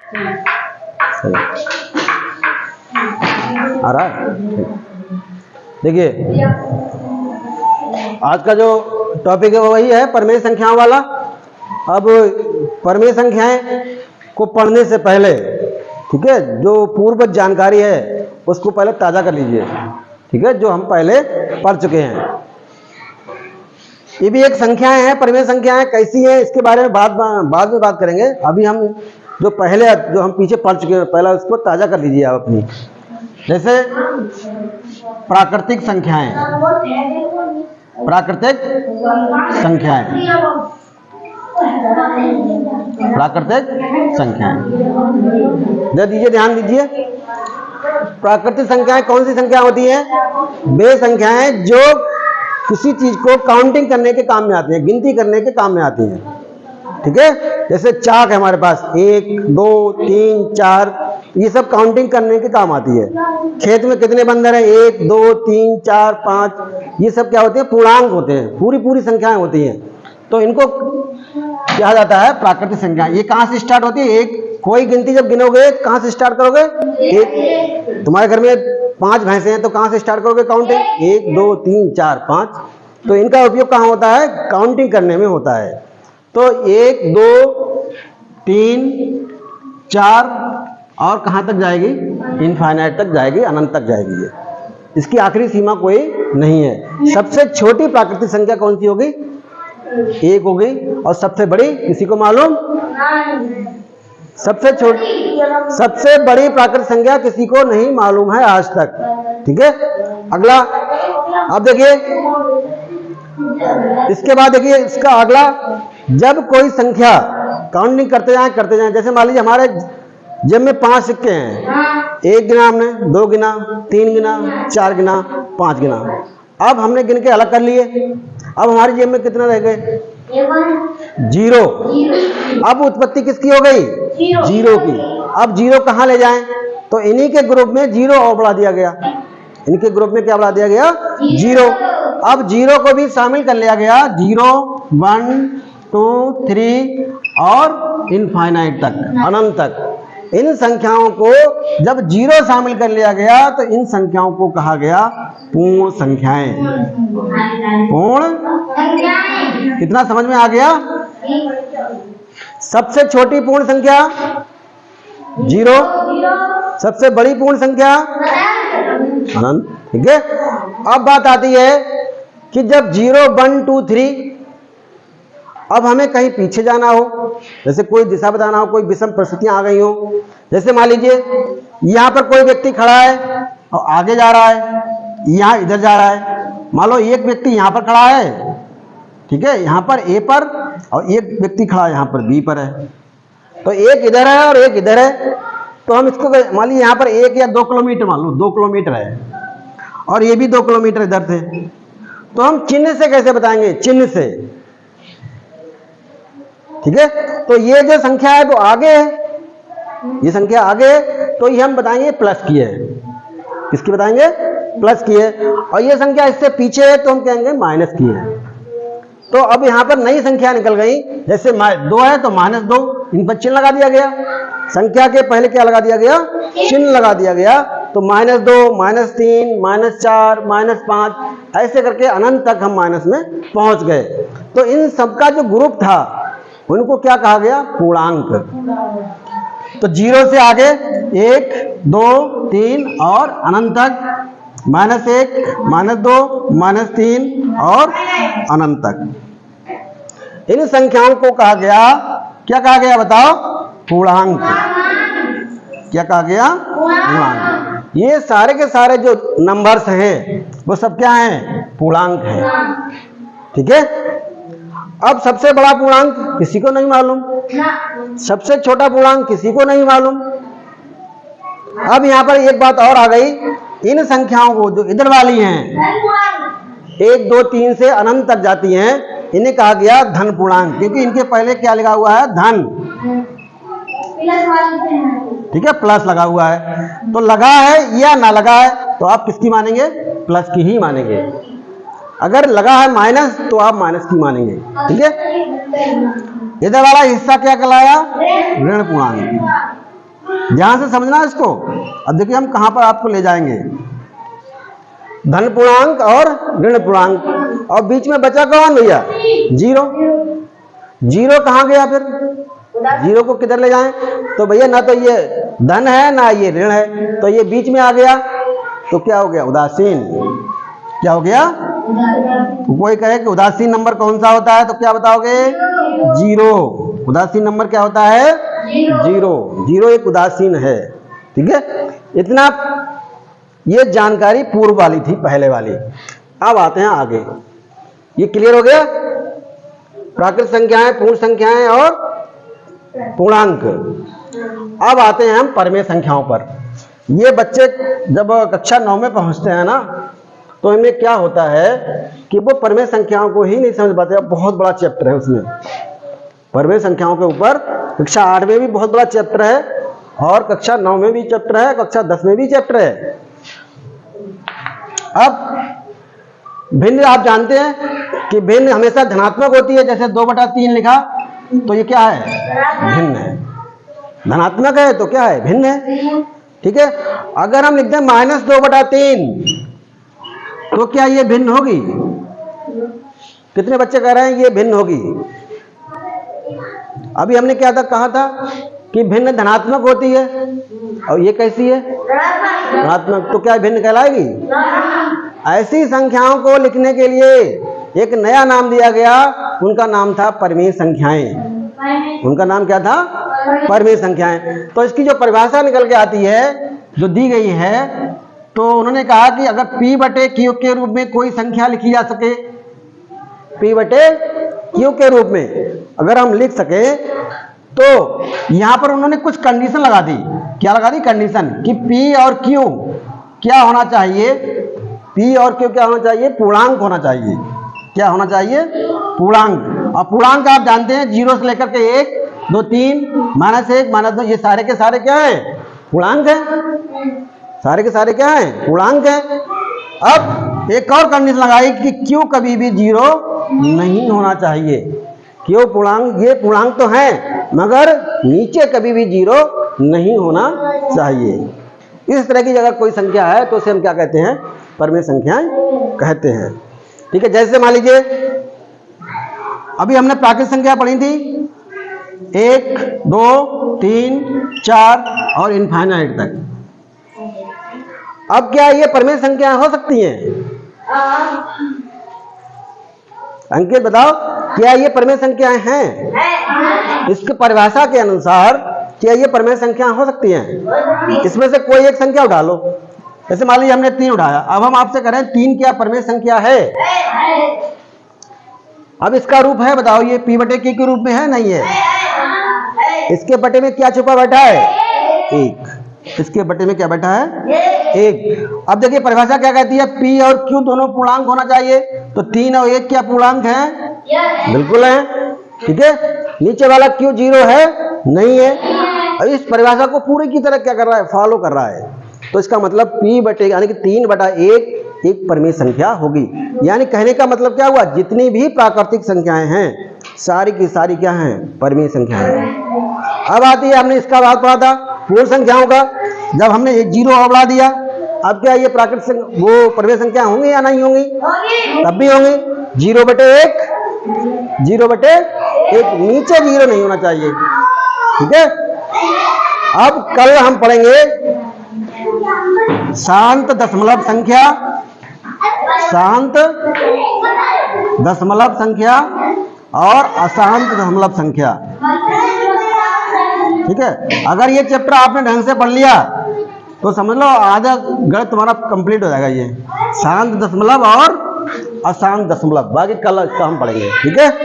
आ रहा है? देखिए, आज का जो टॉपिक है वो वही है, परमेय संख्याओं वाला। अब परमेय संख्याएं को पढ़ने से पहले, ठीक है, जो पूर्व जानकारी है उसको पहले ताज़ा कर लीजिए, ठीक है, जो हम पहले पढ़ चुके हैं। ये भी एक संख्याएं हैं, परमेय संख्याएं कैसी हैं इसके बारे में बाद में बात करेंगे। अभी हम जो हम पीछे पढ़ चुके हैं, पहला उसको ताज़ा कर लीजिए आप अपनी। जैसे प्राकृतिक संख्याएं, प्राकृतिक संख्याएं, प्राकृतिक संख्याएं दे दीजिए, ध्यान दीजिए। प्राकृतिक संख्याएं कौन सी संख्या होती हैं? वे संख्याएं जो किसी चीज को काउंटिंग करने के काम में आती हैं, गिनती करने के काम में आती हैं, ठीक है। जैसे चाक है हमारे पास, 1 2 3 4, ये सब काउंटिंग करने के काम आती है। खेत में कितने बंदर हैं? 1 2 3 4 5, ये सब क्या होते हैं? पूर्णांक होते हैं, पूरी संख्याएं होती हैं। तो इनको कहा जाता है प्राकृतिक संख्या। ये कहाँ से स्टार्ट होती है? एक कोई गिनती जब गिनोगे कहाँ से स्टार्ट करोगे? एक, तुम्हारे घर में 5 भैंसे हैं तो कहाँ से स्टार्ट करोगे काउंटिंग? 1 2 3 4 5। तो इनका उपयोग कहाँ होता है? काउंटिंग करने में होता है। तो 1 2 3 4 और कहाँ तक जाएगी? इनफाइनाइट तक जाएगी, अनंत तक जाएगी। ये इसकी आखिरी सीमा कोई नहीं है। सबसे छोटी प्राकृतिक संख्या कौन सी होगी? 1 होगी। और सबसे बड़ी किसी को मालूम? सबसे बड़ी प्राकृतिक संख्या किसी को नहीं मालूम है आज तक, ठीक है। अगला अब देखिए, इसके बाद देखिए इसका अगला, जब कोई संख्या काउंटिंग करते जाएं, जैसे मान लीजिए हमारे जेब में 5 सिक्के हैं, 1 गिना हमने, 2 गिना, 3 गिना, 4 गिना, 5 गिना। अब हमने गिन के अलग कर लिए। अब हमारी जेब में कितना रह गए? 0। अब उत्पत्ति किसकी हो गई? 0 की। अब 0 कहाँ ले जाएं? तो इन्हीं के ग्रुप में 0 और बढ़ा दिया गया। इनके ग्रुप में क्या बढ़ा दिया गया? 0। अब 0 को भी शामिल कर लिया गया, 0 1 2 3 और इनफाइनाइट तक, अनंत तक। इन संख्याओं को जब 0 शामिल कर लिया गया तो इन संख्याओं को कहा गया पूर्ण संख्याएं। पूर्ण कितना समझ में आ गया? सबसे छोटी पूर्ण संख्या 0, सबसे बड़ी पूर्ण संख्या अनंत, ठीक है। अब बात आती है कि जब 0 1 2 3, अब हमें कहीं पीछे जाना हो, जैसे कोई दिशा बताना हो, कोई विषम परिस्थितियां आ गई हो। जैसे मान लीजिए यहाँ पर कोई व्यक्ति खड़ा है और आगे जा रहा है, यहाँ इधर जा रहा है। मान लो एक व्यक्ति यहाँ पर खड़ा है, ठीक है, यहाँ पर ए पर, और एक व्यक्ति खड़ा यहाँ पर बी पर है। तो एक इधर है और एक इधर है। तो हम इसको मान लीजिए यहाँ पर 1 या 2 किलोमीटर, मान लो 2 किलोमीटर है और ये भी 2 किलोमीटर इधर से। तो हम चिन्ह से कैसे बताएंगे? चिन्ह से, ठीक है। तो ये जो संख्या है वो आगे है, ये संख्या आगे है, तो ये हम बताएंगे प्लस की है। किसकी बताएंगे? प्लस की है। और ये संख्या इससे पीछे है तो हम कहेंगे माइनस की है। तो अब यहाँ पर नई संख्या निकल गई, जैसे 2 है तो -2, इन पर चिन्ह लगा दिया गया। संख्या के पहले क्या लगा दिया गया? चिन्ह लगा दिया गया। तो -2 -3 -4 -5, ऐसे करके अनंत तक हम माइनस में पहुंच गए। तो इन सबका जो ग्रुप था उनको क्या कहा गया? पूर्णांक। तो 0 से आगे 1 2 3 और अनंत तक, -1 -2 -3 और अनंत तक। इन संख्याओं को कहा गया, क्या कहा गया बताओ? पूर्णांक। क्या कहा गया? पूर्णांक। ये सारे के सारे जो नंबर्स हैं वो सब क्या हैं? पूर्णांक हैं, ठीक है। अब सबसे बड़ा पूर्णांक किसी को नहीं मालूम, सबसे छोटा पूर्णांक किसी को नहीं मालूम। अब यहाँ पर एक बात और आ गई, इन संख्याओं को जो इधर वाली हैं 1 2 3 से अनंत तक जाती हैं, इन्हें कहा गया धन पूर्णांक, क्योंकि इनके पहले क्या लगा हुआ है? धन, ठीक है, प्लस लगा हुआ है। तो लगा है या ना लगा है तो आप किसकी मानेंगे? प्लस की ही मानेंगे। अगर लगा है माइनस तो आप माइनस की मानेंगे, ठीक है। इधर वाला हिस्सा क्या कहलाया? ऋण पूर्णांक, ध्यान से समझना इसको। अब देखिए हम कहां पर आपको ले जाएंगे, धन पूर्णांक और ऋण पूर्णांक, और बीच में बचा कौन भैया, जीरो। जीरो कहां गया फिर, जीरो को किधर ले जाएं, तो भैया ना तो ये धन है ना ये ऋण है, तो ये बीच में आ गया, तो क्या हो गया, उदासीन। क्या हो गया, कोई कहे कि उदासीन नंबर कौन सा होता है, तो क्या बताओगे, जीरो। उदासीन नंबर क्या होता है, जीरो। जीरो एक उदासीन है। ठीक है, इतना ये जानकारी पूर्व वाली थी, पहले वाली। अब आते हैं आगे, ये क्लियर हो गया, प्राकृत संख्याएं, पूर्ण संख्याएं और पूर्णांक। अब आते हैं हम परमेय संख्याओं पर। ये बच्चे जब कक्षा 9 में पहुंचते हैं ना, तो इनमें क्या होता है कि वो परमेय संख्याओं को ही नहीं समझ पाते। अब बहुत बड़ा चैप्टर है उसमें, परमेय संख्याओं के ऊपर कक्षा 8 में भी बहुत बड़ा चैप्टर है, और कक्षा 9 में भी चैप्टर है, कक्षा 10 में भी चैप्टर है। अब भिन्न आप जानते हैं कि भिन्न हमेशा धनात्मक होती है, जैसे 2/3 लिखा तो ये क्या है, भिन्न है। धनात्मक है तो क्या है, भिन्न है। ठीक है, अगर हम लिख दें -2/3 तो क्या ये भिन्न होगी, कितने बच्चे कह रहे हैं ये भिन्न होगी। अभी हमने क्या था, कहा था कि भिन्न धनात्मक होती है, और ये कैसी है, धनात्मक, तो क्या भिन्न कहलाएगी। ऐसी संख्याओं को लिखने के लिए एक नया नाम दिया गया, उनका नाम था परमेय संख्याएं। उनका नाम क्या था, परमेय संख्याएं। तो इसकी जो परिभाषा निकल के आती है, जो दी गई है, तो उन्होंने कहा कि अगर P/Q के रूप में कोई संख्या लिखी जा सके, P/Q के रूप में अगर हम लिख सके, तो यहां पर उन्होंने कुछ कंडीशन लगा दी। क्या लगा दी, कंडीशन, कि P और Q क्या होना चाहिए, P और Q क्या होना चाहिए, पूर्णांक होना चाहिए। क्या होना चाहिए, पूर्णांक। और पूर्णांक आप जानते हैं 0 से लेकर के 1, 2, 3, -1, -2, ये सारे के सारे क्या है, पूर्णांक है। सारे के सारे क्या है, पूर्णांक है। अब एक और कंडीशन लगाई कि Q कभी भी 0 नहीं होना चाहिए। क्यों, पूर्णांक, ये पूर्णांक तो है मगर नीचे कभी भी 0 नहीं होना चाहिए। इस तरह की अगर कोई संख्या है तो उसे हम क्या कहते हैं, परमेय संख्याएं कहते हैं। ठीक है, जैसे मान लीजिए अभी हमने प्राकृत संख्या पढ़ी थी, 1, 2, 3, 4 और इनफाइनाइट तक। अब क्या ये परमेय संख्याएं हो सकती हैं, अंकित बताओ, क्या ये परमेय संख्याएं हैं। इसकी परिभाषा के अनुसार क्या ये परमेय संख्याएं हो सकती हैं। इसमें से कोई एक संख्या उठा लो, जैसे मान लीजिए हमने 3 उठाया। अब हम आपसे कह रहे हैं 3 क्या परमेय संख्या है। अब इसका रूप है, बताओ, ये P/Q के रूप में है, नहीं है। इसके बटे में क्या छुपा बैठा है, 1। इसके बटे में क्या बैठा है, 1। अब देखिए परिभाषा क्या कहती है, P और Q दोनों पूर्णांक होना चाहिए, तो 3 और 1 क्या पूर्णांक है, बिल्कुल है। ठीक है, नीचे वाला Q 0 है, नहीं है। अब इस परिभाषा को पूरी की तरह क्या कर रहा है, फॉलो कर रहा है। तो इसका मतलब P/, यानी कि 3/1 एक परमेय संख्या होगी। यानी कहने का मतलब क्या हुआ, जितनी भी प्राकृतिक संख्याएं हैं सारी की सारी क्या हैं, परमेय संख्याएं। अब आती है, हमने इसका बात पढ़ा था पूर्ण संख्याओं का, जब हमने 0 और बढ़ा दिया। अब क्या ये प्राकृतिक वो परमेय संख्या होंगी या नहीं होंगी, तब भी होंगी। 0/1, 0/1, नीचे 0 नहीं होना चाहिए। ठीक है, अब कल हम पढ़ेंगे शांत दशमलव संख्या, शांत दशमलव संख्या और अशांत दशमलव संख्या। ठीक है, अगर ये चैप्टर आपने ढंग से पढ़ लिया तो समझ लो आधा गणित तुम्हारा कंप्लीट हो जाएगा। ये शांत दशमलव और अशांत दशमलव, बाकी कल हम पढ़ेंगे। ठीक है।